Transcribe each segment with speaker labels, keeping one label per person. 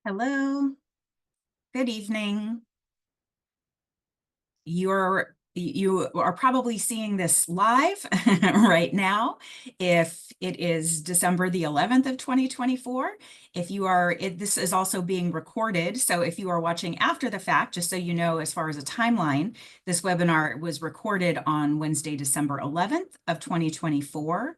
Speaker 1: Hello, good evening. You are probably seeing this live right now. If it is December the 11th of 2024, this is also being recorded. So if you are watching after the fact, just so you know, as far as a timeline, this webinar was recorded on Wednesday, December 11th of 2024.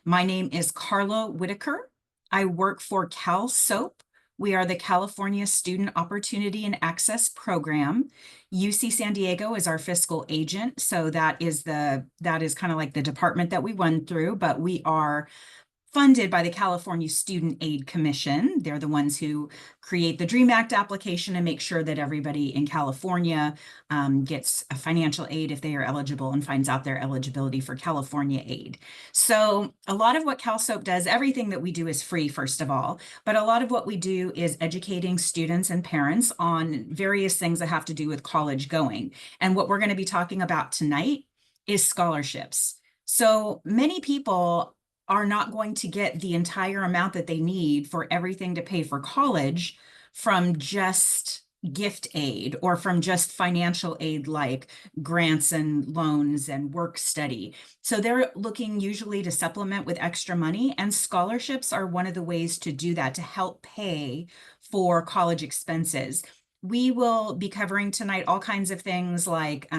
Speaker 1: My name is Carla Whitaker. I work for CalSOAP. We are the California Student Opportunity and Access Program. UC San Diego is our fiscal agent, so that is kind of like the department that we run through, but we are funded by the California Student Aid Commission. They're the ones who create the DREAM Act application and make sure that everybody in California gets a financial aid if they are eligible and finds out their eligibility for California aid. So a lot of what CalSOAP does, everything that we do is free, first of all, but a lot of what we do is educating students and parents on various things that have to do with college going. And what we're going to be talking about tonight is scholarships. So many people are not going to get the entire amount that they need for everything to pay for college from just gift aid or from just financial aid like grants and loans and work study. So they're looking usually to supplement with extra money, and scholarships are one of the ways to do that, to help pay for college expenses. We will be covering tonight all kinds of things like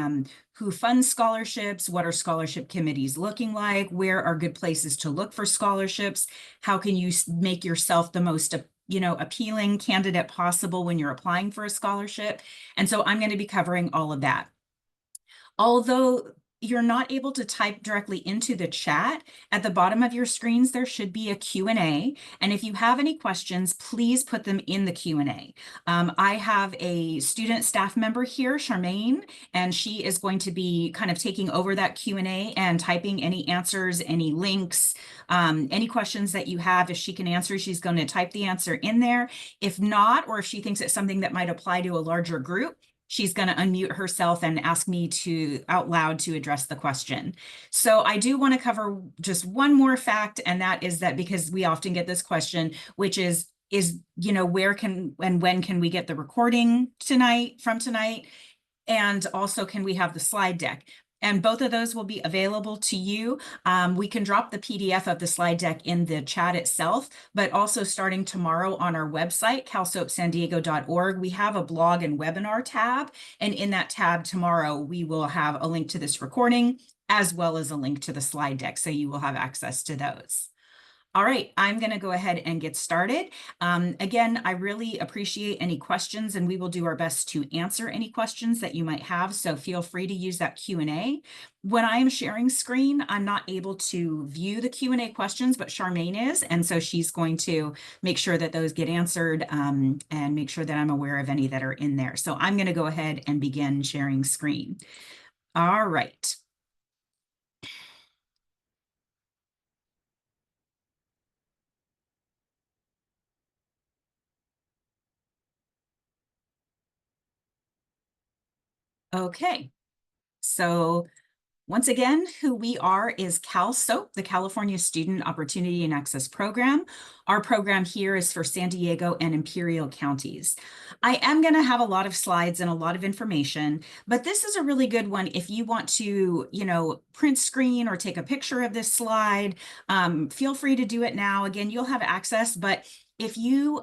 Speaker 1: who funds scholarships, what are scholarship committees looking like, where are good places to look for scholarships, how can you make yourself the most appealing candidate possible when you're applying for a scholarship. And so I'm going to be covering all of that. Although you're not able to type directly into the chat, at the bottom of your screens, there should be a Q&A. And if you have any questions, please put them in the Q&A. I have a student staff member here, Charmaine, and she is going to be kind of taking over that Q&A and typing any answers, any links, any questions that you have. If she can answer, she's going to type the answer in there. If not, or if she thinks it's something that might apply to a larger group, she's going to unmute herself and ask me to out loud to address the question. So I do want to cover just one more fact, and that is that because we often get this question, which is where can and when can we get the recording from tonight? And also, can we have the slide deck? And both of those will be available to you. We can drop the PDF of the slide deck in the chat itself, but also starting tomorrow on our website, calsoapsandiego.org, we have a blog and webinar tab. And in that tab tomorrow, we will have a link to this recording as well as a link to the slide deck. So you will have access to those. All right, I'm going to go ahead and get started. Again, I really appreciate any questions, and we will do our best to answer any questions that you might have. So feel free to use that Q&A. When I am sharing screen, I'm not able to view the Q&A questions, but Charmaine is. And so she's going to make sure that those get answered and make sure that I'm aware of any that are in there. So I'm going to go ahead and begin sharing screen. All right. Okay, so once again, who we are is CalSOAP, the California Student Opportunity and Access Program. Our program here is for San Diego and Imperial counties. I am going to have a lot of slides and a lot of information, but this is a really good one if you want to, print screen or take a picture of this slide. Feel free to do it now. Again, you'll have access, but if you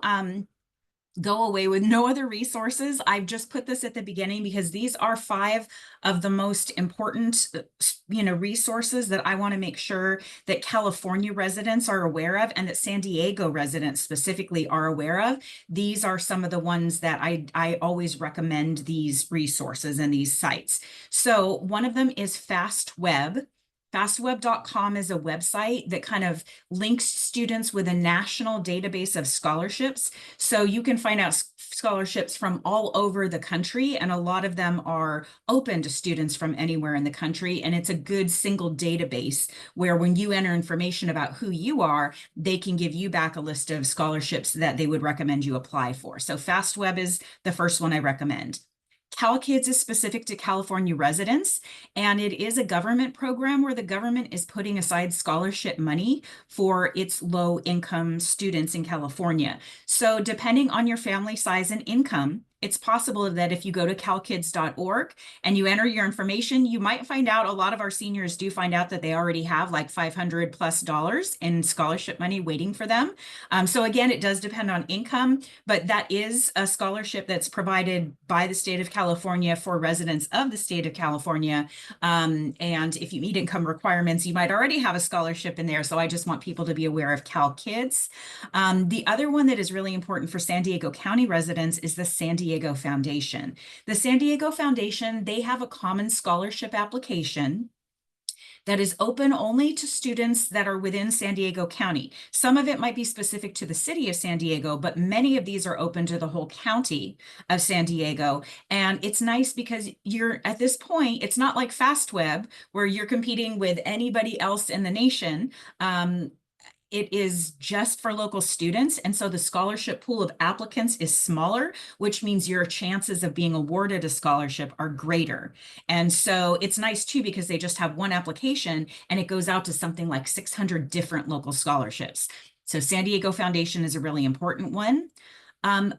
Speaker 1: go away with no other resources, I've just put this at the beginning because these are 5 of the most important, resources that I want to make sure that California residents are aware of and that San Diego residents specifically are aware of. These are some of the ones that I always recommend these resources and these sites. So one of them is FastWeb. FastWeb.com is a website that kind of links students with a national database of scholarships. So you can find out scholarships from all over the country, and a lot of them are open to students from anywhere in the country. And it's a good single database where when you enter information about who you are, they can give you back a list of scholarships that they would recommend you apply for. So FastWeb is the first one I recommend. CalKids is specific to California residents, and it is a government program where the government is putting aside scholarship money for its low-income students in California. So depending on your family size and income, it's possible that if you go to calkids.org and you enter your information, you might find out, a lot of our seniors do find out that they already have like $500+ in scholarship money waiting for them. So again, it does depend on income, but that is a scholarship that's provided by the state of California for residents of the state of California. And if you meet income requirements, you might already have a scholarship in there. So I just want people to be aware of CalKids. The other one that is really important for San Diego County residents is the San Diego Foundation. The San Diego Foundation, they have a common scholarship application that is open only to students that are within San Diego County. Some of it might be specific to the city of San Diego, but many of these are open to the whole county of San Diego. And it's nice because you're at this point, it's not like FastWeb where you're competing with anybody else in the nation. It is just for local students. And so the scholarship pool of applicants is smaller, which means your chances of being awarded a scholarship are greater. And so it's nice too, because they just have one application and it goes out to something like 600 different local scholarships. So San Diego Foundation is a really important one.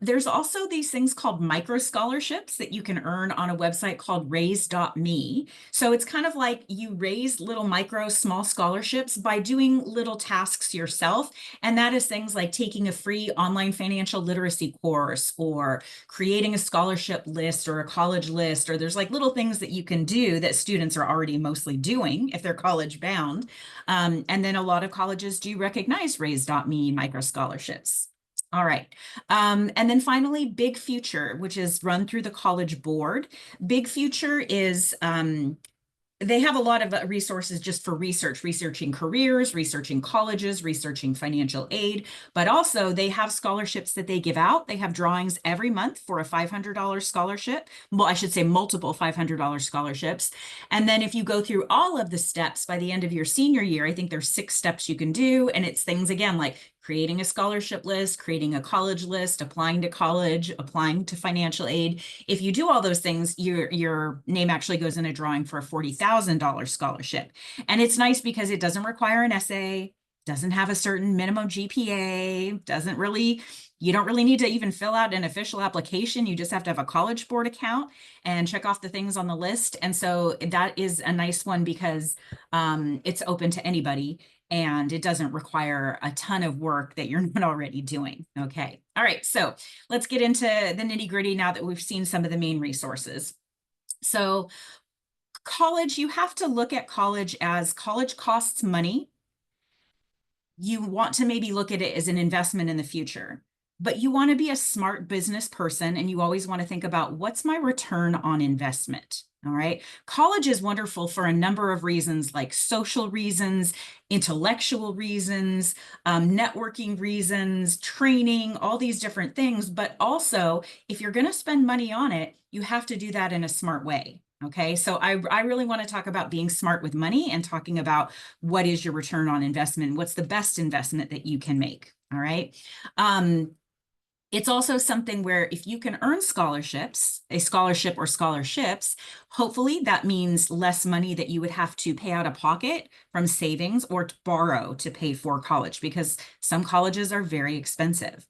Speaker 1: There's also these things called micro scholarships that you can earn on a website called raise.me. So it's kind of like you raise little micro small scholarships by doing little tasks yourself. And that is things like taking a free online financial literacy course or creating a scholarship list or a college list, or there's like little things that you can do that students are already mostly doing if they're college bound. And then a lot of colleges do recognize raise.me micro scholarships. All right. And then finally, Big Future, which is run through the College Board. Big Future is, they have a lot of resources just for researching careers, researching colleges, researching financial aid, but also they have scholarships that they give out. They have drawings every month for a $500 scholarship. Well, I should say multiple $500 scholarships. And then if you go through all of the steps by the end of your senior year, I think there's 6 steps you can do. And it's things, again, like creating a scholarship list, creating a college list, applying to college, applying to financial aid. If you do all those things, your name actually goes in a drawing for a $40,000 scholarship. And it's nice because it doesn't require an essay, doesn't have a certain minimum GPA, you don't really need to even fill out an official application. You just have to have a College Board account and check off the things on the list. And so that is a nice one because it's open to anybody. And it doesn't require a ton of work that you're not already doing. Okay. All right. So let's get into the nitty gritty now that we've seen some of the main resources. So college, you have to look at college as college costs money. You want to maybe look at it as an investment in the future, but you want to be a smart business person and you always want to think about what's my return on investment. All right. College is wonderful for a number of reasons, like social reasons, intellectual reasons, networking reasons, training, all these different things. But also, if you're going to spend money on it, you have to do that in a smart way. Okay, so I really want to talk about being smart with money and talking about what is your return on investment, what's the best investment that you can make. All right. It's also something where if you can earn scholarships, a scholarship or scholarships, hopefully that means less money that you would have to pay out of pocket from savings or to borrow to pay for college, because some colleges are very expensive.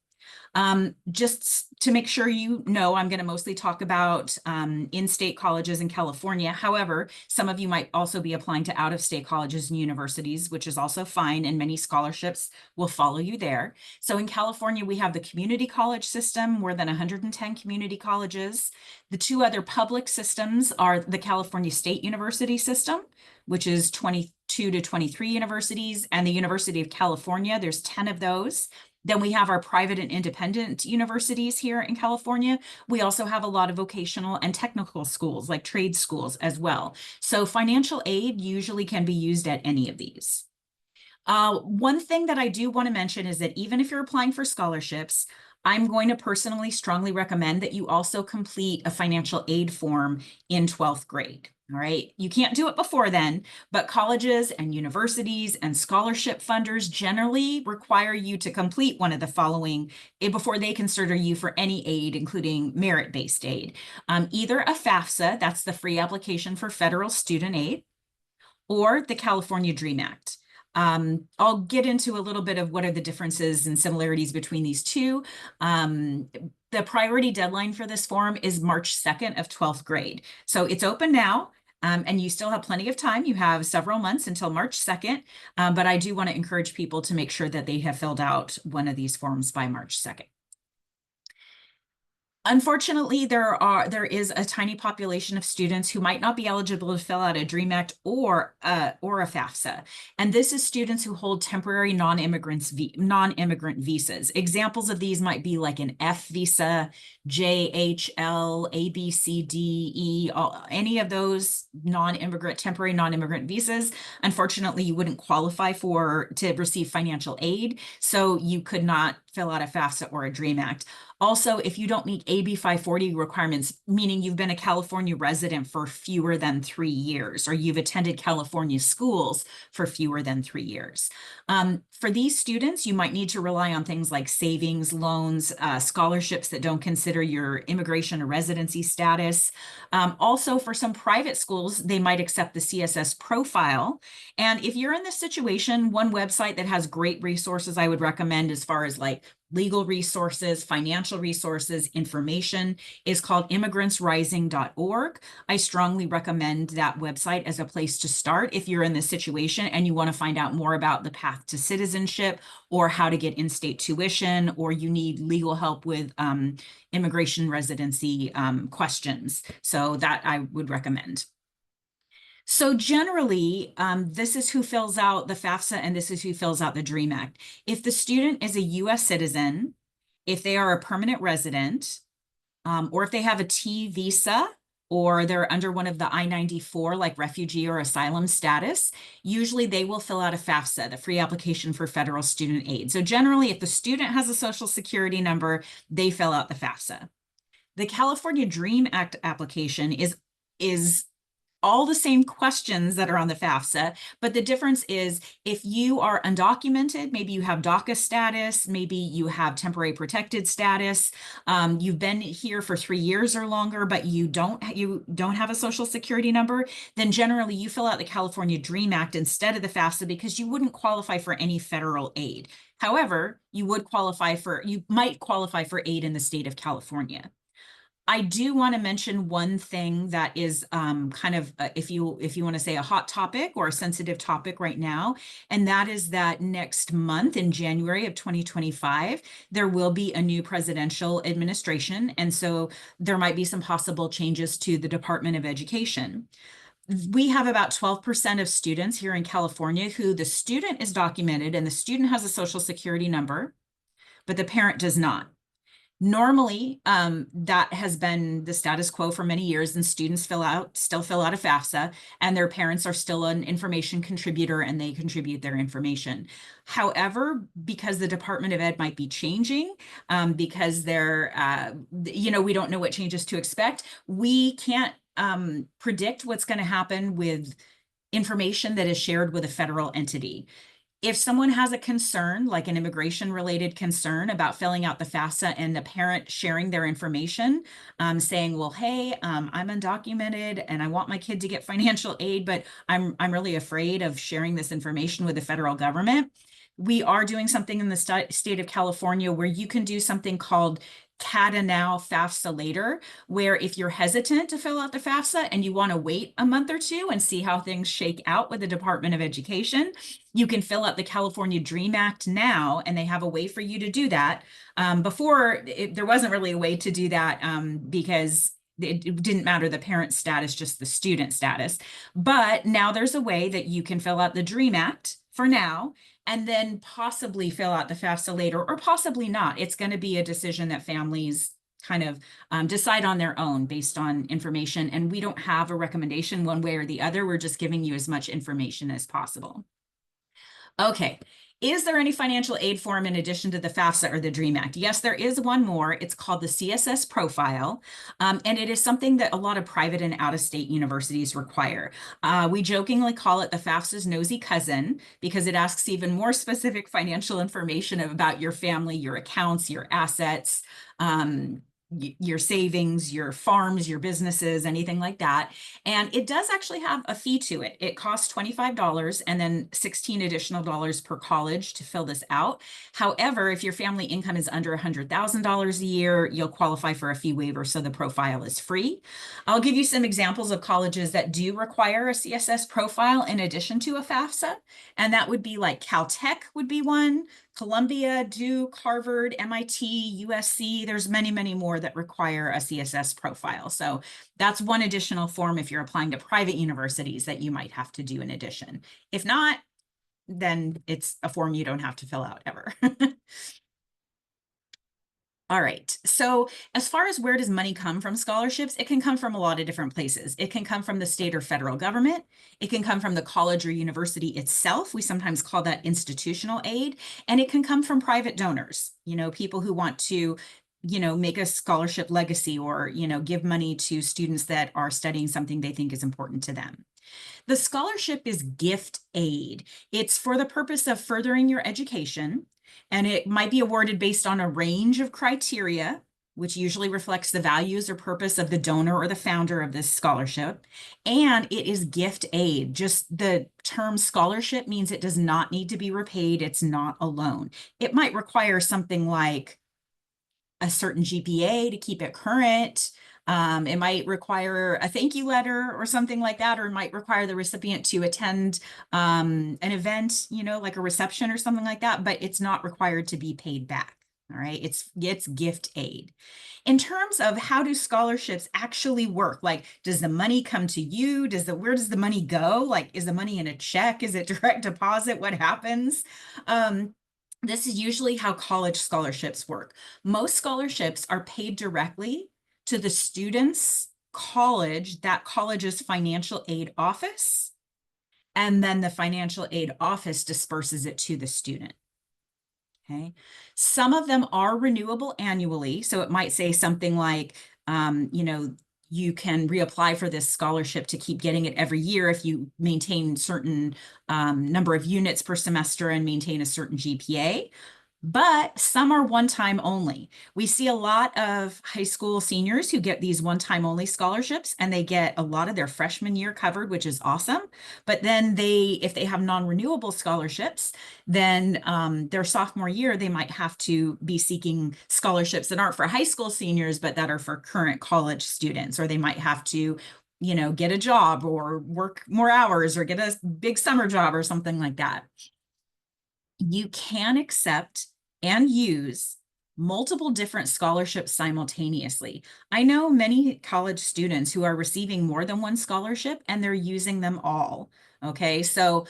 Speaker 1: Just to make sure you know, I'm going to mostly talk about in-state colleges in California. However, some of you might also be applying to out-of-state colleges and universities, which is also fine, and many scholarships will follow you there. So in California, we have the community college system, more than 110 community colleges. The 2 other public systems are the California State University system, which is 22 to 23 universities, and the University of California, there's 10 of those. Then we have our private and independent universities here in California. We also have a lot of vocational and technical schools, like trade schools as well. So financial aid usually can be used at any of these. One thing that I do want to mention is that even if you're applying for scholarships, I'm going to personally strongly recommend that you also complete a financial aid form in 12th grade. All right, you can't do it before then, but colleges and universities and scholarship funders generally require you to complete one of the following before they consider you for any aid, including merit-based aid. Either a FAFSA, that's the free application for federal student aid, or the California DREAM Act. I'll get into a little bit of what are the differences and similarities between these two. The priority deadline for this form is March 2nd of 12th grade. So it's open now. And you still have plenty of time. You have several months until March 2nd, but I do want to encourage people to make sure that they have filled out one of these forms by March 2nd. Unfortunately, there is a tiny population of students who might not be eligible to fill out a DREAM Act or a FAFSA. And this is students who hold temporary non-immigrant visas. Examples of these might be like an F visa, JHL, ABCDE, any of those temporary non-immigrant visas. Unfortunately, you wouldn't qualify to receive financial aid, so you could not fill out a FAFSA or a DREAM Act. Also, if you don't meet AB 540 requirements, meaning you've been a California resident for fewer than 3 years, or you've attended California schools for fewer than 3 years. For these students, you might need to rely on things like savings, loans, scholarships that don't consider your immigration or residency status. Also, for some private schools, they might accept the CSS profile. And if you're in this situation, one website that has great resources I would recommend as far as like legal resources, financial resources, information is called immigrantsrising.org. I strongly recommend that website as a place to start if you're in this situation and you want to find out more about the path to citizenship or how to get in-state tuition, or you need legal help with immigration residency questions. So that I would recommend. So generally, this is who fills out the FAFSA and this is who fills out the DREAM Act. If the student is a US citizen, if they are a permanent resident, or if they have a T visa, or they're under one of the I-94, like refugee or asylum status, usually they will fill out a FAFSA, the free application for federal student aid. So generally, if the student has a social security number, they fill out the FAFSA. The California DREAM Act application is all the same questions that are on the FAFSA, but the difference is if you are undocumented, maybe you have DACA status, maybe you have temporary protected status, you've been here for 3 years or longer, but you don't have a social security number, then generally you fill out the California DREAM Act instead of the FAFSA because you wouldn't qualify for any federal aid. However, you might qualify for aid in the state of California. I do want to mention one thing that is kind of, if you want to say a hot topic or a sensitive topic right now, and that is that next month in January of 2025, there will be a new presidential administration. And so there might be some possible changes to the Department of Education. We have about 12% of students here in California who the student is documented and the student has a social security number, but the parent does not. Normally, that has been the status quo for many years, and students still fill out a FAFSA, and their parents are still an information contributor and they contribute their information. However, because the Department of Ed might be changing, because they're, we don't know what changes to expect, we can't predict what's going to happen with information that is shared with a federal entity. If someone has a concern, like an immigration-related concern about filling out the FAFSA and the parent sharing their information, saying, well, hey, I'm undocumented and I want my kid to get financial aid, but I'm really afraid of sharing this information with the federal government. We are doing something in the state of California where you can do something called CADA now, FAFSA later, where if you're hesitant to fill out the FAFSA and you want to wait a month or two and see how things shake out with the Department of Education, you can fill out the California DREAM Act now, and they have a way for you to do that. Before, there wasn't really a way to do that because it didn't matter the parent status, just the student status. But now there's a way that you can fill out the DREAM Act for now, and then possibly fill out the FAFSA later, or possibly not. It's going to be a decision that families kind of decide on their own based on information. And we don't have a recommendation one way or the other. We're just giving you as much information as possible. Okay, Is there any financial aid form in addition to the FAFSA or the DREAM Act? Yes, there is one more. It's called the CSS profile, and it is something that a lot of private and out-of-state universities require. We jokingly call it the FAFSA's nosy cousin because it asks even more specific financial information about your family, your accounts, your assets, your savings, your farms, your businesses, anything like that. And it does actually have a fee to it. It costs $25 and then $16 additional per college to fill this out. However, if your family income is under $100,000 a year, you'll qualify for a fee waiver, so the profile is free. I'll give you some examples of colleges that do require a CSS profile in addition to a FAFSA, and that would be like Caltech would be one, Columbia, Duke, Harvard, MIT, USC. There's many, many more that require a CSS profile. So that's one additional form if you're applying to private universities that you might have to do in addition. If not, then it's a form you don't have to fill out ever. All right. So as far as where does money come from scholarships, it can come from a lot of different places. It can come from the state or federal government. It can come from the college or university itself. We sometimes call that institutional aid. And it can come from private donors, people who want to make a scholarship legacy or, give money to students that are studying something they think is important to them. The scholarship is gift aid. It's for the purpose of furthering your education, and it might be awarded based on a range of criteria, which usually reflects the values or purpose of the donor or the founder of this scholarship. And it is gift aid. Just the term scholarship means it does not need to be repaid. It's not a loan. It might require something like a certain GPA to keep it current. It might require a thank you letter or something like that, or it might require the recipient to attend an event, like a reception or something like that, but it's not required to be paid back. All right, it's gift aid. In terms of how do scholarships actually work, like does the money come to you? Where does the money go? Like, is the money in a check? Is it direct deposit? What happens? This is usually how college scholarships work. Most scholarships are paid directly to the student's college, that college's financial aid office, and then the financial aid office disperses it to the student. Okay. Some of them are renewable annually. So it might say something like, you can reapply for this scholarship to keep getting it every year if you maintain certain number of units per semester and maintain a certain GPA. But some are one-time only. We see a lot of high school seniors who get these one-time only scholarships, and they get a lot of their freshman year covered, which is awesome. But then if they have non-renewable scholarships, then their sophomore year, they might have to be seeking scholarships that aren't for high school seniors, but that are for current college students, or they might have to get a job or work more hours or get a big summer job or something like that. You can accept and use multiple different scholarships simultaneously. I know many college students who are receiving more than one scholarship and they're using them all. Okay, so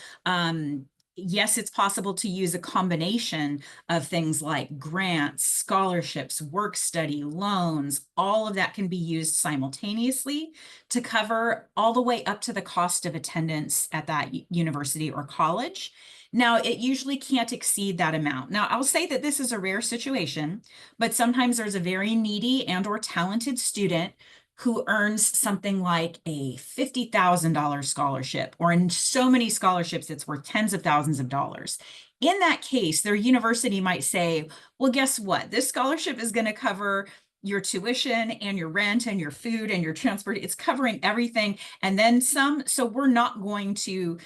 Speaker 1: yes, it's possible to use a combination of things like grants, scholarships, work study, loans. All of that can be used simultaneously to cover all the way up to the cost of attendance at that university or college. Now, it usually can't exceed that amount. Now, I'll say that this is a rare situation, but sometimes there's a very needy and or talented student who earns something like a $50,000 scholarship, or in so many scholarships, it's worth tens of thousands of dollars. In that case, their university might say, well, guess what? This scholarship is going to cover your tuition and your rent and your food and your transport. It's covering everything. And then some, so we're not going to,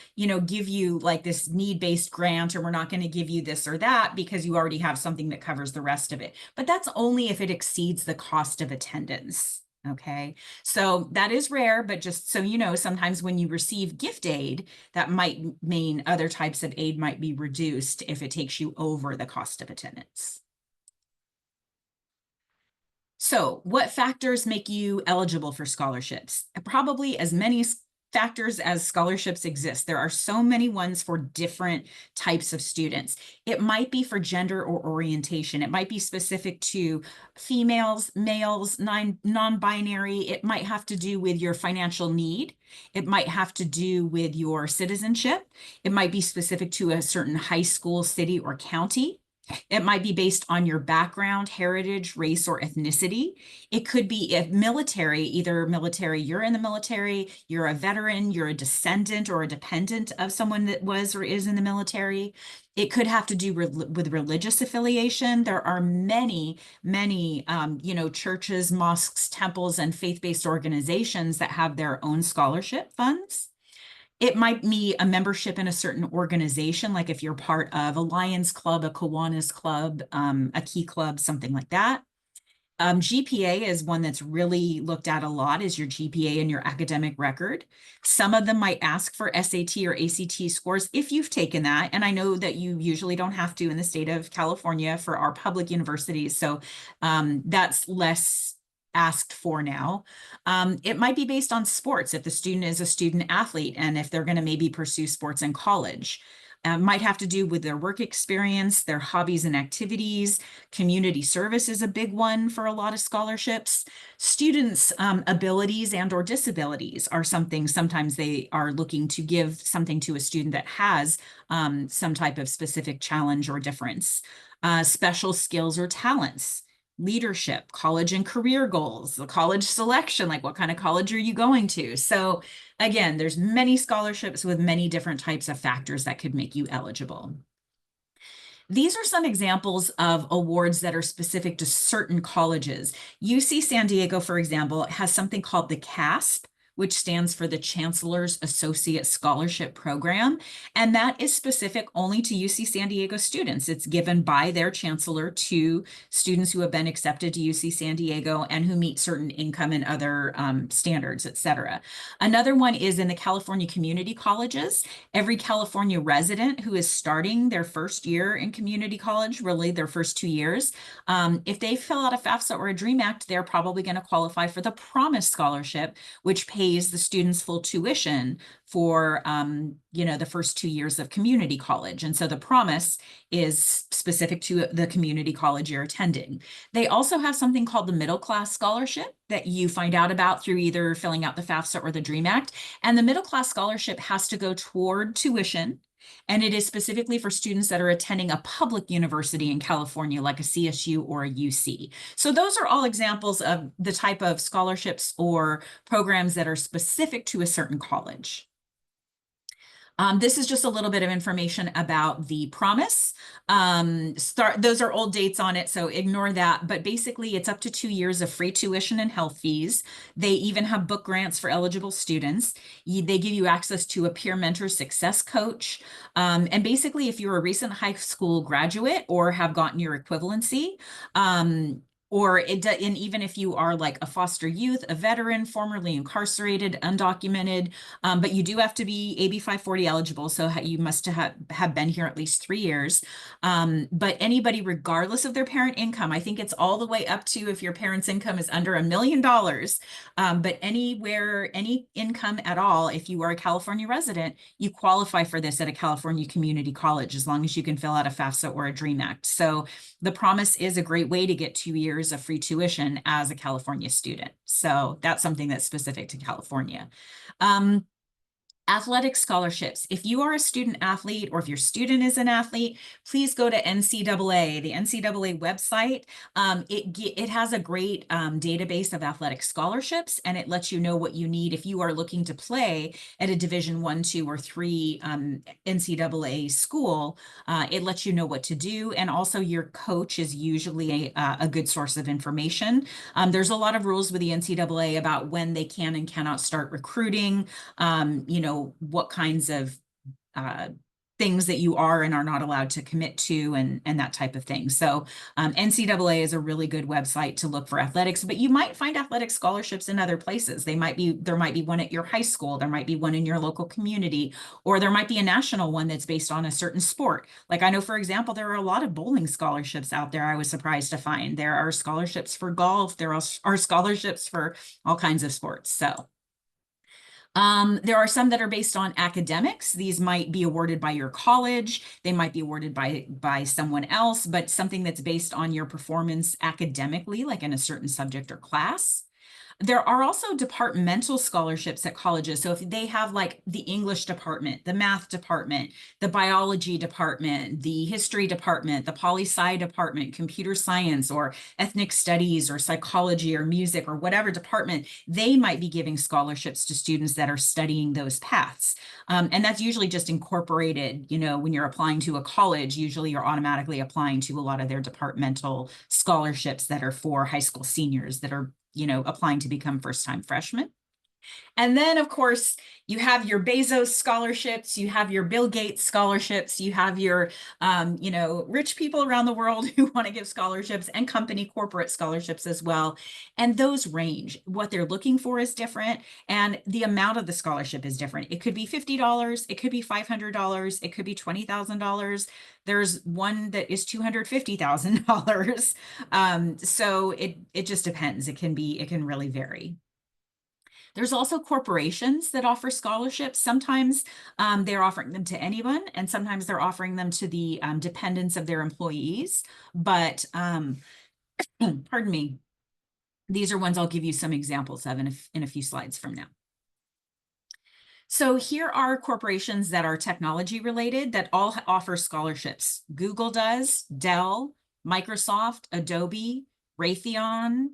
Speaker 1: give you like this need-based grant, or we're not going to give you this or that because you already have something that covers the rest of it. But that's only if it exceeds the cost of attendance. Okay, so that is rare, but just so you know, sometimes when you receive gift aid, that might mean other types of aid might be reduced if it takes you over the cost of attendance. So what factors make you eligible for scholarships? Probably as many factors as scholarships exist. There are so many ones for different types of students. It might be for gender or orientation. It might be specific to females, males, non-binary. It might have to do with your financial need. It might have to do with your citizenship. It might be specific to a certain high school, city, or county. It might be based on your background, heritage, race, or ethnicity. It could be if military, either military, you're in the military, you're a veteran, you're a descendant or a dependent of someone that was or is in the military. It could have to do with religious affiliation. There are many, many, churches, mosques, temples, and faith-based organizations that have their own scholarship funds. It might be a membership in a certain organization, like if you're part of a Lions Club, a Kiwanis Club, a Key Club, something like that. GPA is one that's really looked at a lot, is your GPA and your academic record. Some of them might ask for SAT or ACT scores if you've taken that. And I know that you usually don't have to in the state of California for our public universities. So that's less asked for now. It might be based on sports if the student is a student athlete and if they're going to maybe pursue sports in college. Might have to do with their work experience, their hobbies and activities. Community service is a big one for a lot of scholarships. Students' abilities and or disabilities are something, sometimes they are looking to give something to a student that has some type of specific challenge or difference. Special skills or talents. Leadership, college and career goals, the college selection, like what kind of college are you going to? So again, there's many scholarships with many different types of factors that could make you eligible. These are some examples of awards that are specific to certain colleges. UC San Diego, for example, has something called the CASP, which stands for the Chancellor's Associate Scholarship Program. And that is specific only to UC San Diego students. It's given by their chancellor to students who have been accepted to UC San Diego and who meet certain income and other standards, et cetera. Another one is in the California community colleges. Every California resident who is starting their first year in community college, really their first 2 years, if they fill out a FAFSA or a DREAM Act, they're probably going to qualify for the Promise Scholarship, which pays the students full tuition for the first 2 years of community college. And so the Promise is specific to the community college you're attending. They also have something called the Middle Class Scholarship that you find out about through either filling out the FAFSA or the DREAM Act. And the Middle Class Scholarship has to go toward tuition. And it is specifically for students that are attending a public university in California, like a CSU or a UC. So those are all examples of the type of scholarships or programs that are specific to a certain college. This is just a little bit of information about the Promise. Those are old dates on it, so ignore that. But basically, it's up to 2 years of free tuition and health fees. They even have book grants for eligible students. They give you access to a peer mentor success coach. And basically, if you're a recent high school graduate or have gotten your equivalency, and even if you are like a foster youth, a veteran, formerly incarcerated, undocumented, but you do have to be AB 540 eligible, so you must have been here at least 3 years. But anybody, regardless of their parent income, I think it's all the way up to if your parent's income is under $1 million, but anywhere, any income at all, if you are a California resident, you qualify for this at a California community college, as long as you can fill out a FAFSA or a DREAM Act. So the Promise is a great way to get 2 years of free tuition as a California student. So that's something that's specific to California. Athletic scholarships. If you are a student athlete or if your student is an athlete, please go to NCAA, the NCAA website. It has a great database of athletic scholarships, and it lets you know what you need if you are looking to play at a Division I, II, or III NCAA school. It lets you know what to do, and also your coach is usually a good source of information. There's a lot of rules with the NCAA about when they can and cannot start recruiting, what kinds of things that you are and are not allowed to commit to and that type of thing. So NCAA is a really good website to look for athletics, but you might find athletic scholarships in other places. There might be one at your high school, there might be one in your local community, or there might be a national one that's based on a certain sport. Like I know, for example, there are a lot of bowling scholarships out there. I was surprised to find there are scholarships for golf. There are scholarships for all kinds of sports. So There are some that are based on academics. These might be awarded by your college. They might be awarded by someone else, but something that's based on your performance academically, like in a certain subject or class. There are also departmental scholarships at colleges. So if they have like the English department, the math department, the biology department, the history department, the poli-sci department, computer science or ethnic studies or psychology or music or whatever department, they might be giving scholarships to students that are studying those paths. And that's usually just incorporated, you know, when you're applying to a college, usually you're automatically applying to a lot of their departmental scholarships that are for high school seniors that are, you know, applying to become first-time freshmen. And then, of course, you have your Bezos scholarships, you have your Bill Gates scholarships, you have your, you know, rich people around the world who want to give scholarships and company corporate scholarships as well. And those range. What they're looking for is different, and the amount of the scholarship is different. It could be $50, it could be $500, it could be $20,000. There's one that is $250,000. So it just depends. It can really vary. There's also corporations that offer scholarships. Sometimes they're offering them to anyone, and sometimes they're offering them to the dependents of their employees. But pardon me, these are ones I'll give you some examples of in a few slides from now. So here are corporations that are technology related that all offer scholarships. Google does, Dell, Microsoft, Adobe, Raytheon.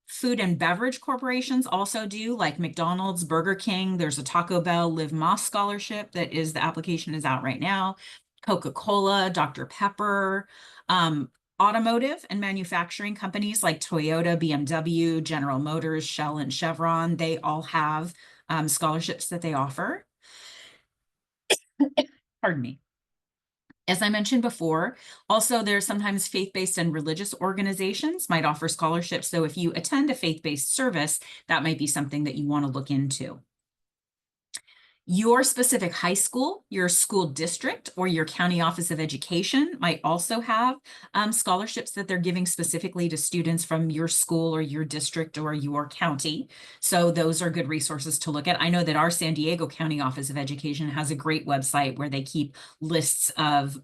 Speaker 1: Food and beverage corporations also do, like McDonald's, Burger King. There's a Taco Bell Live Más scholarship that is, the application is out right now. Coca-Cola, Dr. Pepper. Automotive and manufacturing companies like Toyota, BMW, General Motors, Shell, and Chevron, they all have scholarships that they offer. Pardon me. As I mentioned before, also there's sometimes faith-based and religious organizations might offer scholarships. So if you attend a faith-based service, that might be something that you want to look into. Your specific high school, your school district, or your county office of education might also have scholarships that they're giving specifically to students from your school or your district or your county. So those are good resources to look at. I know that our San Diego County Office of Education has a great website where they keep lists of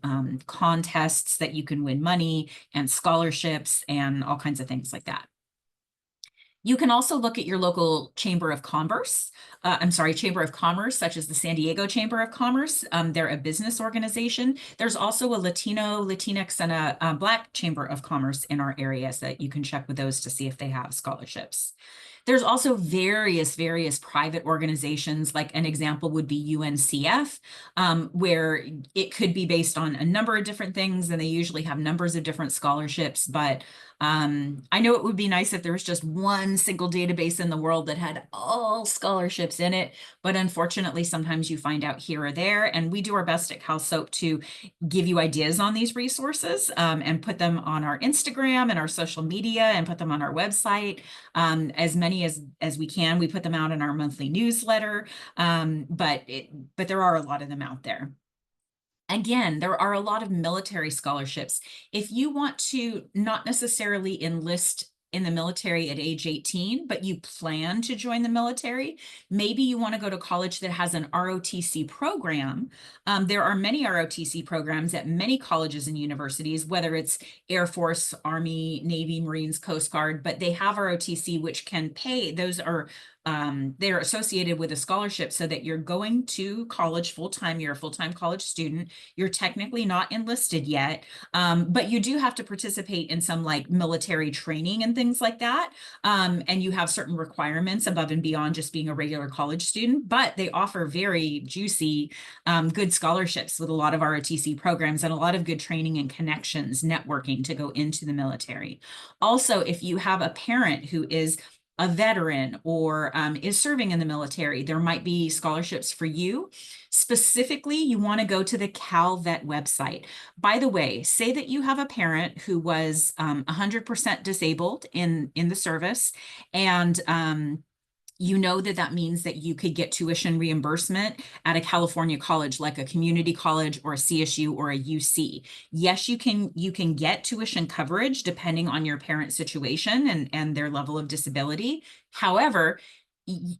Speaker 1: contests that you can win money and scholarships and all kinds of things like that. You can also look at your local Chamber of Commerce, Chamber of Commerce, such as the San Diego Chamber of Commerce. They're a business organization. There's also a Latino, Latinx, and a Black Chamber of Commerce in our area, so that you can check with those to see if they have scholarships. There's also various private organizations, like an example would be UNCF, where it could be based on a number of different things, and they usually have numbers of different scholarships. But I know it would be nice if there was just one single database in the world that had all scholarships in it, but unfortunately, sometimes you find out here or there, and we do our best at CalSOAP to give you ideas on these resources and put them on our Instagram and our social media and put them on our website. As many as we can. We put them out in our monthly newsletter, but there are a lot of them out there. Again, there are a lot of military scholarships. If you want to not necessarily enlist in the military at age 18, but you plan to join the military, maybe you want to go to college that has an ROTC program. There are many ROTC programs at many colleges and universities, whether it's Air Force, Army, Navy, Marines, Coast Guard, but they have ROTC, which can pay. Those are they're associated with a scholarship so that you're going to college full-time, you're a full-time college student, you're technically not enlisted yet, but you do have to participate in some like military training and things like that. And you have certain requirements above and beyond just being a regular college student, but they offer very juicy, good scholarships with a lot of ROTC programs and a lot of good training and connections, networking to go into the military. Also, if you have a parent who is a veteran or is serving in the military, there might be scholarships for you. Specifically, you want to go to the CalVet website. By the way, say that you have a parent who was 100% disabled in the service, and you know that means that you could get tuition reimbursement at a California college, like a community college or a CSU or a UC. Yes, you can get tuition coverage depending on your parent situation and their level of disability. However,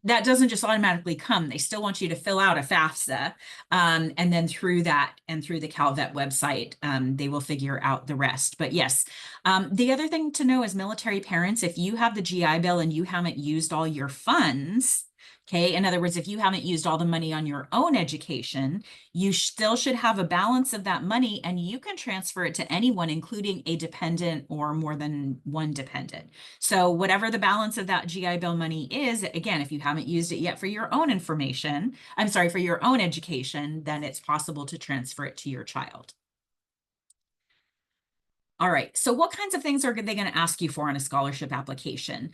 Speaker 1: that doesn't just automatically come. They still want you to fill out a FAFSA. And then through that and through the CalVet website, they will figure out the rest. But yes, the other thing to know is military parents, if you have the GI Bill and you haven't used all your funds, okay, in other words, if you haven't used all the money on your own education, you still should have a balance of that money, and you can transfer it to anyone, including a dependent or more than one dependent. So whatever the balance of that GI Bill money is, again, if you haven't used it yet for your own information, I'm sorry, for your own education, then it's possible to transfer it to your child. All right, so what kinds of things are they going to ask you for on a scholarship application?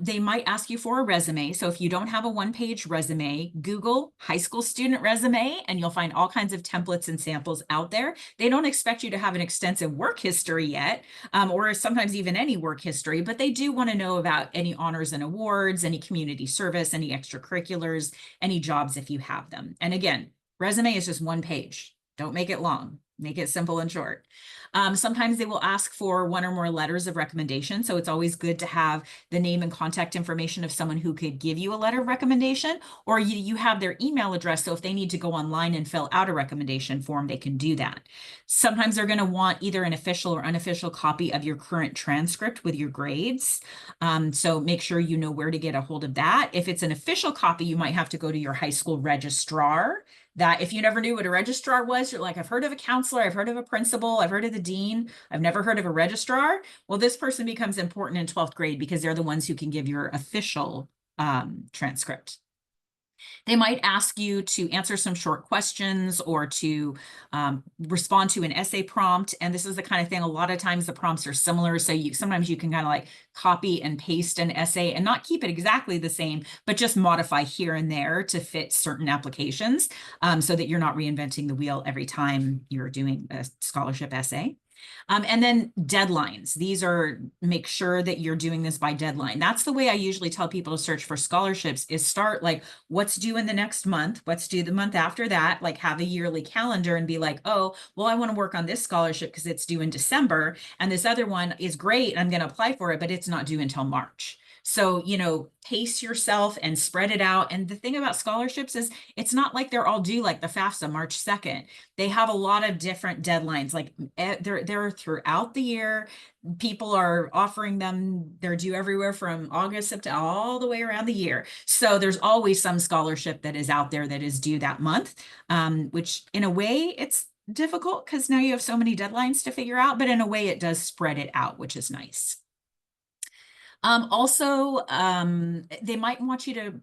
Speaker 1: They might ask you for a resume. So if you don't have a one-page resume, Google high school student resume, and you'll find all kinds of templates and samples out there. They don't expect you to have an extensive work history yet, or sometimes even any work history, but they do want to know about any honors and awards, any community service, any extracurriculars, any jobs if you have them. And again, resume is just one page. Don't make it long. Make it simple and short. Sometimes they will ask for one or more letters of recommendation. So it's always good to have the name and contact information of someone who could give you a letter of recommendation, or you have their email address. So if they need to go online and fill out a recommendation form, they can do that. Sometimes they're going to want either an official or unofficial copy of your current transcript with your grades. So make sure you know where to get a hold of that. If it's an official copy, you might have to go to your high school registrar. That if you never knew what a registrar was, you're like, I've heard of a counselor, I've heard of a principal, I've heard of the dean, I've never heard of a registrar. Well, this person becomes important in 12th grade because they're the ones who can give your official transcript. They might ask you to answer some short questions or to respond to an essay prompt. And this is the kind of thing, a lot of times the prompts are similar. So sometimes you can kind of like copy and paste an essay and not keep it exactly the same, but just modify here and there to fit certain applications so that you're not reinventing the wheel every time you're doing a scholarship essay. And then deadlines. These are, make sure that you're doing this by deadline. That's the way I usually tell people to search for scholarships, is start like, what's due in the next month? What's due the month after that? Like have a yearly calendar and be like, oh, well, I want to work on this scholarship because it's due in December. And this other one is great. I'm going to apply for it, but it's not due until March. So, pace yourself and spread it out. And the thing about scholarships is it's not like they're all due like the FAFSA March 2nd. They have a lot of different deadlines. Like they're throughout the year. People are offering them, they're due everywhere from August, September, all the way around the year. So there's always some scholarship that is out there that is due that month, which in a way it's difficult because now you have so many deadlines to figure out, but in a way it does spread it out, which is nice. Also, they might want you to,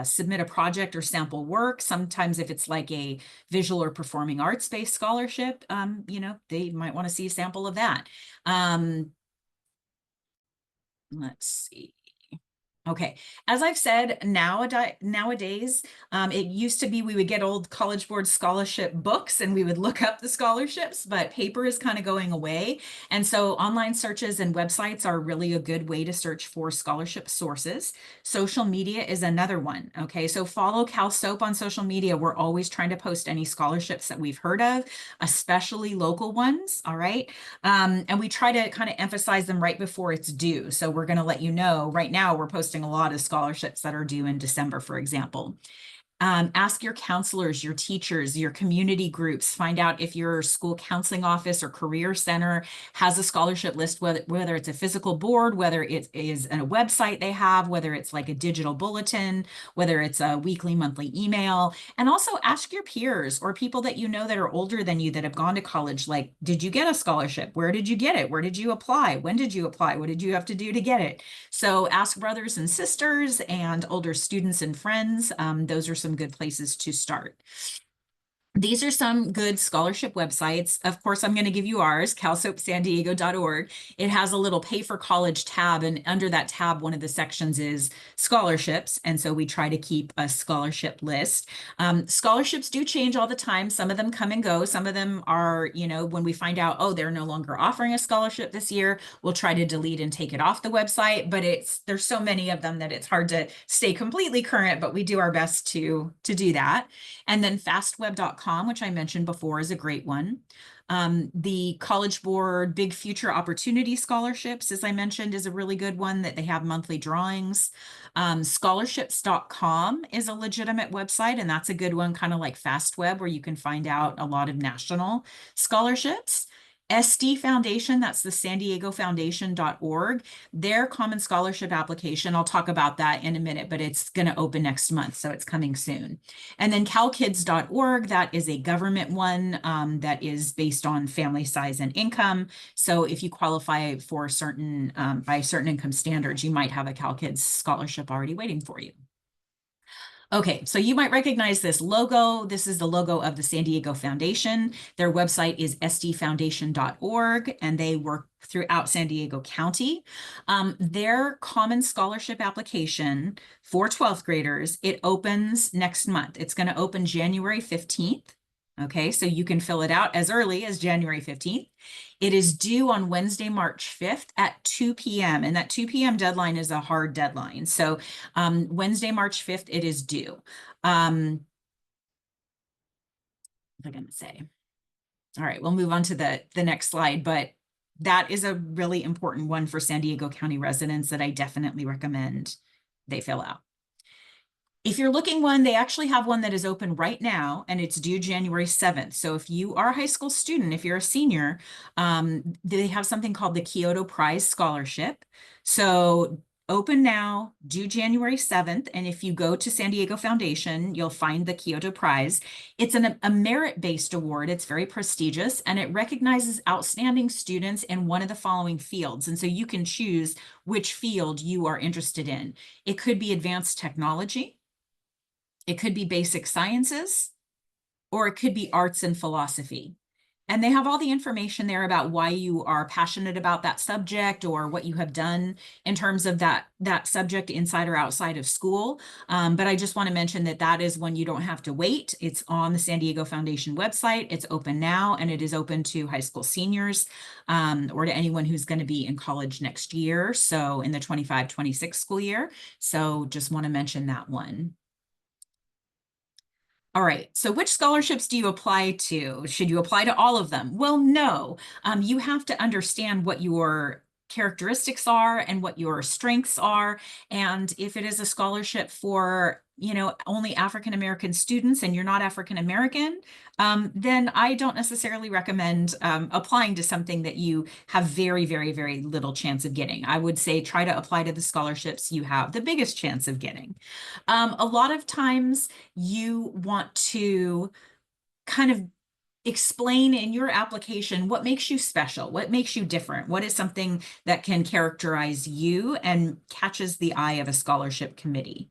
Speaker 1: submit a project or sample work. Sometimes if it's like a visual or performing arts-based scholarship, they might want to see a sample of that. Let's see. Okay, as I've said, nowadays, it used to be we would get old College Board scholarship books and we would look up the scholarships, but paper is kind of going away. And so online searches and websites are really a good way to search for scholarship sources. Social media is another one, okay? So follow CalSOAP on social media. We're always trying to post any scholarships that we've heard of, especially local ones, all right? And we try to kind of emphasize them right before it's due. So we're gonna let you know, right now we're posting a lot of scholarships that are due in December, for example. Ask your counselors, your teachers, your community groups, find out if your school counseling office or career center has a scholarship list, whether it's a physical board, whether it is a website they have, whether it's like a digital bulletin, whether it's a weekly, monthly email. And also ask your peers or people that you know that are older than you that have gone to college, like, did you get a scholarship? Where did you get it? Where did you apply? When did you apply? What did you have to do to get it? So ask brothers and sisters and older students and friends. Those are some good places to start. These are some good scholarship websites. Of course, I'm going to give you ours, calsoapsandiego.org. It has a little pay for college tab, and under that tab, one of the sections is scholarships. And so we try to keep a scholarship list. Scholarships do change all the time. Some of them come and go. Some of them are, when we find out, oh, they're no longer offering a scholarship this year, we'll try to delete and take it off the website. But there's so many of them that it's hard to stay completely current, but we do our best to do that. And then fastweb.com, which I mentioned before, is a great one. The College Board Big Future Opportunity Scholarships, as I mentioned, is a really good one that they have monthly drawings. Scholarships.com is a legitimate website, and that's a good one, kind of like FastWeb, where you can find out a lot of national scholarships. SD Foundation, that's the San Diego Foundation.org. Their Common Scholarship application, I'll talk about that in a minute, but it's going to open next month, so it's coming soon. And then CalKids.org, that is a government one that is based on family size and income. So if you qualify for certain, by certain income standards, you might have a CalKids scholarship already waiting for you. Okay, so you might recognize this logo. This is the logo of the San Diego Foundation. Their website is sdfoundation.org, and they work throughout San Diego County. Their Common Scholarship application for 12th graders, it opens next month. It's going to open January 15th. Okay, so you can fill it out as early as January 15th. It is due on Wednesday, March 5th at 2 p.m. And that 2 p.m. deadline is a hard deadline. So Wednesday, March 5th, it is due. What am I going to say? All right, we'll move on to the next slide, but that is a really important one for San Diego County residents that I definitely recommend they fill out. If you're looking one, they actually have one that is open right now, and it's due January 7th. So if you are a high school student, if you're a senior, they have something called the Kyoto Prize Scholarship. So open now, due January 7th. And if you go to San Diego Foundation, you'll find the Kyoto Prize. It's a merit-based award. It's very prestigious, and it recognizes outstanding students in one of the following fields. And so you can choose which field you are interested in. It could be advanced technology. It could be basic sciences, or it could be arts and philosophy. And they have all the information there about why you are passionate about that subject or what you have done in terms of that subject inside or outside of school. But I just want to mention that that is one you don't have to wait. It's on the San Diego Foundation website. It's open now, and it is open to high school seniors or to anyone who's going to be in college next year. So in the 25-26 school year. So just want to mention that one. All right, so which scholarships do you apply to? Should you apply to all of them? Well, no. You have to understand what your characteristics are and what your strengths are. And if it is a scholarship for, only African-American students and you're not African-American, then I don't necessarily recommend applying to something that you have very, very, very little chance of getting. I would say try to apply to the scholarships you have the biggest chance of getting. A lot of times you want to kind of explain in your application what makes you special, what makes you different, what is something that can characterize you and catches the eye of a scholarship committee.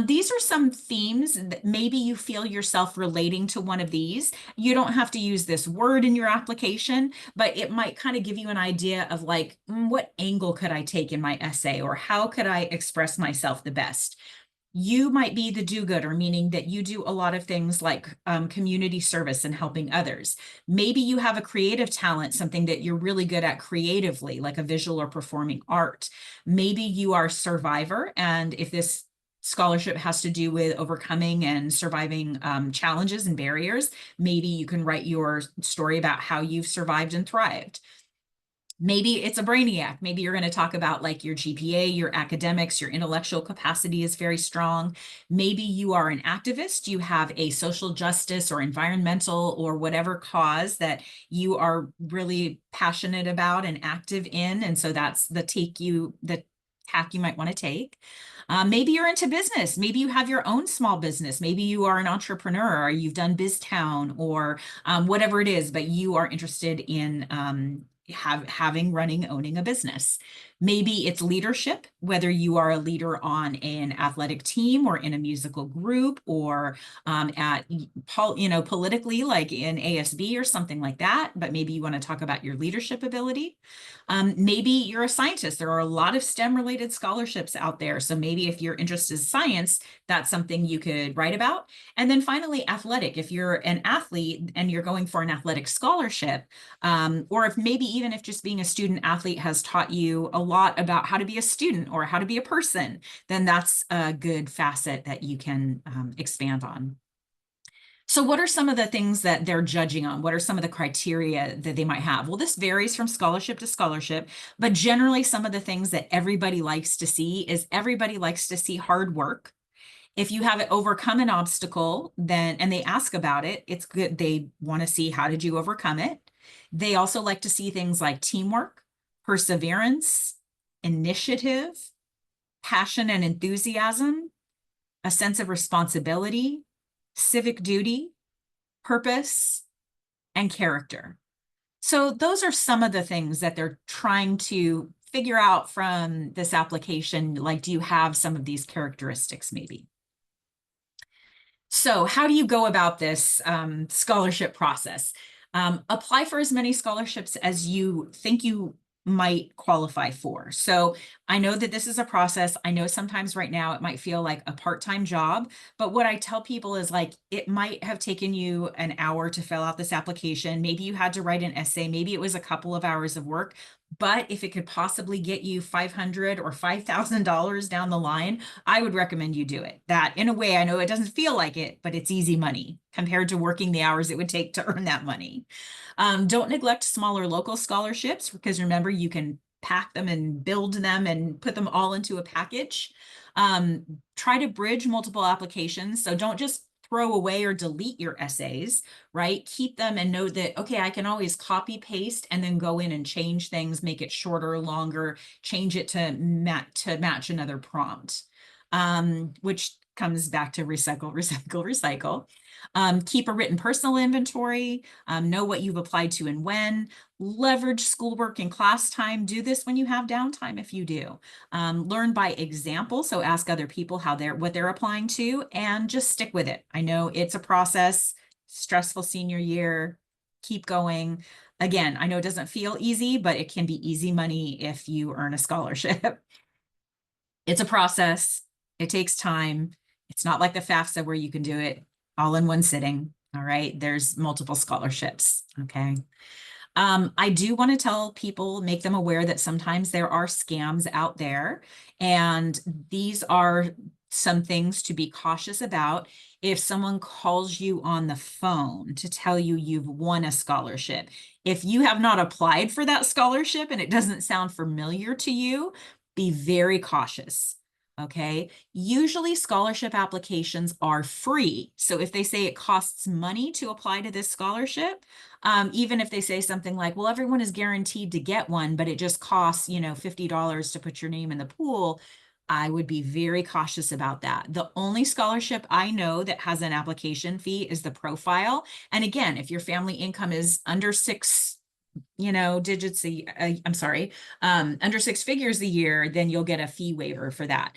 Speaker 1: These are some themes that maybe you feel yourself relating to one of these. You don't have to use this word in your application, but it might kind of give you an idea of like, what angle could I take in my essay, or how could I express myself the best? You might be the do-gooder, meaning that you do a lot of things like community service and helping others. Maybe you have a creative talent, something that you're really good at creatively, like a visual or performing art. Maybe you are a survivor, and if this scholarship has to do with overcoming and surviving challenges and barriers, maybe you can write your story about how you've survived and thrived. Maybe it's a brainiac. Maybe you're going to talk about like your GPA, your academics, your intellectual capacity is very strong. Maybe you are an activist. You have a social justice or environmental or whatever cause that you are really passionate about and active in. And so that's the tack you might want to take. Maybe you're into business. Maybe you have your own small business. Maybe you are an entrepreneur, or you've done BizTown, or whatever it is, but you are interested in owning a business. Maybe it's leadership, whether you are a leader on an athletic team or in a musical group, or politically, like in ASB or something like that, but maybe you want to talk about your leadership ability. Maybe you're a scientist. There are a lot of STEM related scholarships out there. So maybe if you're interested in science, that's something you could write about. And then finally, athletic. If you're an athlete and you're going for an athletic scholarship, or if maybe even if just being a student athlete has taught you a lot about how to be a student or how to be a person, then that's a good facet that you can expand on. So what are some of the things that they're judging on? What are some of the criteria that they might have? Well, this varies from scholarship to scholarship, but generally some of the things that everybody likes to see is everybody likes to see hard work. If you have overcome an obstacle, then, and they ask about it, it's good. They want to see how did you overcome it. They also like to see things like teamwork, perseverance, initiative, passion and enthusiasm, a sense of responsibility, civic duty, purpose, and character. So those are some of the things that they're trying to figure out from this application. Like, do you have some of these characteristics maybe? So how do you go about this scholarship process? Apply for as many scholarships as you think you might qualify for. So I know that this is a process. I know sometimes right now it might feel like a part-time job, but what I tell people is like, it might have taken you an hour to fill out this application. Maybe you had to write an essay. Maybe it was a couple of hours of work, but if it could possibly get you $500 or $5,000 down the line, I would recommend you do it. That in a way, I know it doesn't feel like it, but it's easy money compared to working the hours it would take to earn that money. Don't neglect smaller local scholarships because remember, you can pack them and build them and put them all into a package. Try to bridge multiple applications. So don't just throw away or delete your essays, right? Keep them and know that, okay, I can always copy paste and then go in and change things, make it shorter, longer, change it to match another prompt, which comes back to recycle, recycle, recycle. Keep a written personal inventory, know what you've applied to and when, leverage schoolwork and class time. Do this when you have downtime if you do. Learn by example, so ask other people what they're applying to, and just stick with it. I know it's a process, stressful senior year, keep going. Again, I know it doesn't feel easy, but it can be easy money if you earn a scholarship. It's a process, it takes time. It's not like the FAFSA where you can do it all in one sitting. All right, there's multiple scholarships. Okay. I do want to tell people, make them aware that sometimes there are scams out there, and these are some things to be cautious about. If someone calls you on the phone to tell you you've won a scholarship, if you have not applied for that scholarship and it doesn't sound familiar to you, be very cautious. Okay. Usually scholarship applications are free. So if they say it costs money to apply to this scholarship, even if they say something like, well, everyone is guaranteed to get one, but it just costs, $50 to put your name in the pool, I would be very cautious about that. The only scholarship I know that has an application fee is the profile. And again, if your family income is under six digits, I'm sorry, under six figures a year, then you'll get a fee waiver for that.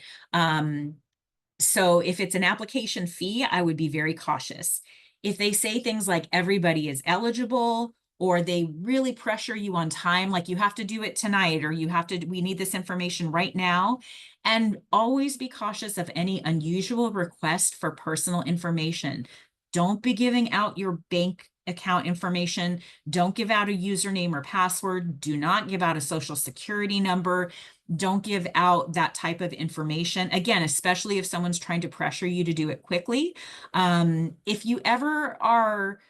Speaker 1: So if it's an application fee, I would be very cautious. If they say things like everybody is eligible, or they really pressure you on time, like you have to do it tonight, or we need this information right now. And always be cautious of any unusual request for personal information. Don't be giving out your bank account information. Don't give out a username or password. Do not give out a social security number. Don't give out that type of information. Again, especially if someone's trying to pressure you to do it quickly. If you ever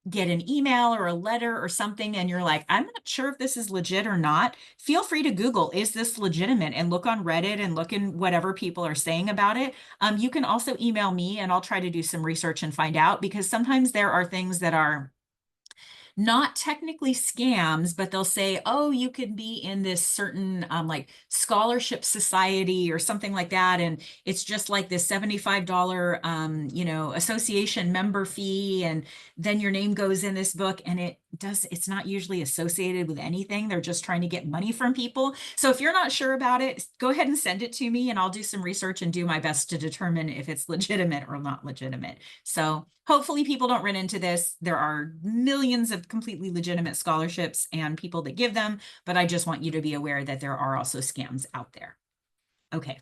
Speaker 1: get an email or a letter or something and you're like, I'm not sure if this is legit or not, feel free to Google, is this legitimate? And look on Reddit and look in whatever people are saying about it. You can also email me and I'll try to do some research and find out, because sometimes there are things that are not technically scams, but they'll say, oh, you could be in this certain like scholarship society or something like that. And it's just like this $75, association member fee. And then your name goes in this book, and it's not usually associated with anything. They're just trying to get money from people. So if you're not sure about it, go ahead and send it to me and I'll do some research and do my best to determine if it's legitimate or not legitimate. So hopefully people don't run into this. There are millions of completely legitimate scholarships and people that give them, but I just want you to be aware that there are also scams out there. Okay.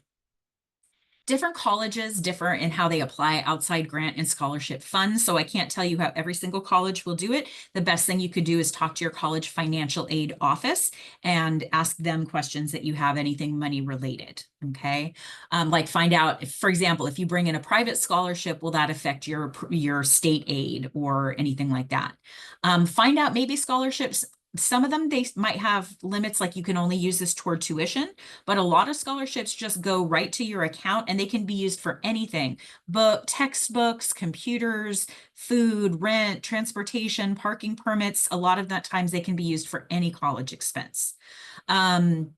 Speaker 1: Different colleges differ in how they apply outside grant and scholarship funds. So I can't tell you how every single college will do it. The best thing you could do is talk to your college financial aid office and ask them questions that you have anything money related. Okay. Like find out if, for example, if you bring in a private scholarship, will that affect your state aid or anything like that? Find out maybe scholarships, some of them, they might have limits like you can only use this toward tuition, but a lot of scholarships just go right to your account and they can be used for anything. Book, textbooks, computers, food, rent, transportation, parking permits. A lot of that times they can be used for any college expense. Meet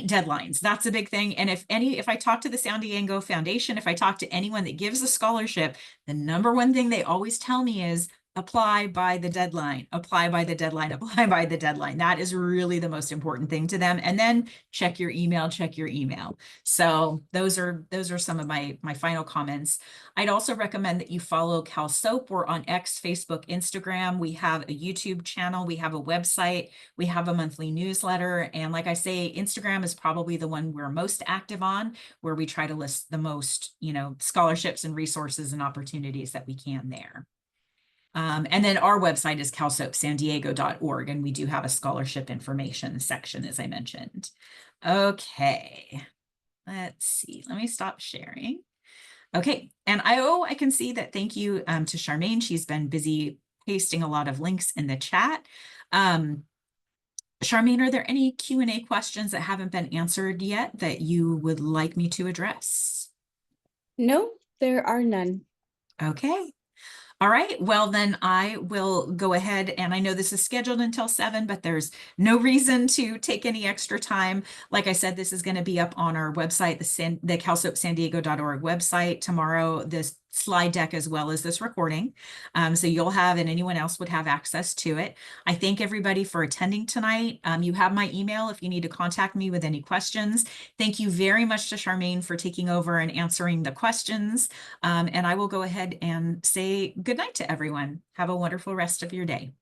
Speaker 1: deadlines. That's a big thing. And if I talk to the San Diego Foundation, if I talk to anyone that gives a scholarship, the number one thing they always tell me is apply by the deadline, apply by the deadline, apply by the deadline. That is really the most important thing to them. And then check your email, check your email. So those are some of my final comments. I'd also recommend that you follow CalSOAP. We're on X, Facebook, Instagram. We have a YouTube channel. We have a website. We have a monthly newsletter. And like I say, Instagram is probably the one we're most active on, where we try to list the most, scholarships and resources and opportunities that we can there. And then our website is calsoapsandiego.org, and we do have a scholarship information section, as I mentioned. Okay, let's see. Let me stop sharing. Okay, and I can see that. Thank you to Charmaine. She's been busy pasting a lot of links in the chat. Charmaine, are there any Q&A questions that haven't been answered yet that you would like me to address?
Speaker 2: No, there are none.
Speaker 1: Okay. All right, well, then I will go ahead, and I know this is scheduled until 7, but there's no reason to take any extra time. Like I said, this is going to be up on our website, the calsoapsandiego.org website tomorrow, this slide deck as well as this recording. So you'll have, and anyone else would have access to it. I thank everybody for attending tonight. You have my email if you need to contact me with any questions. Thank you very much to Charmaine for taking over and answering the questions. And I will go ahead and say good night to everyone. Have a wonderful rest of your day.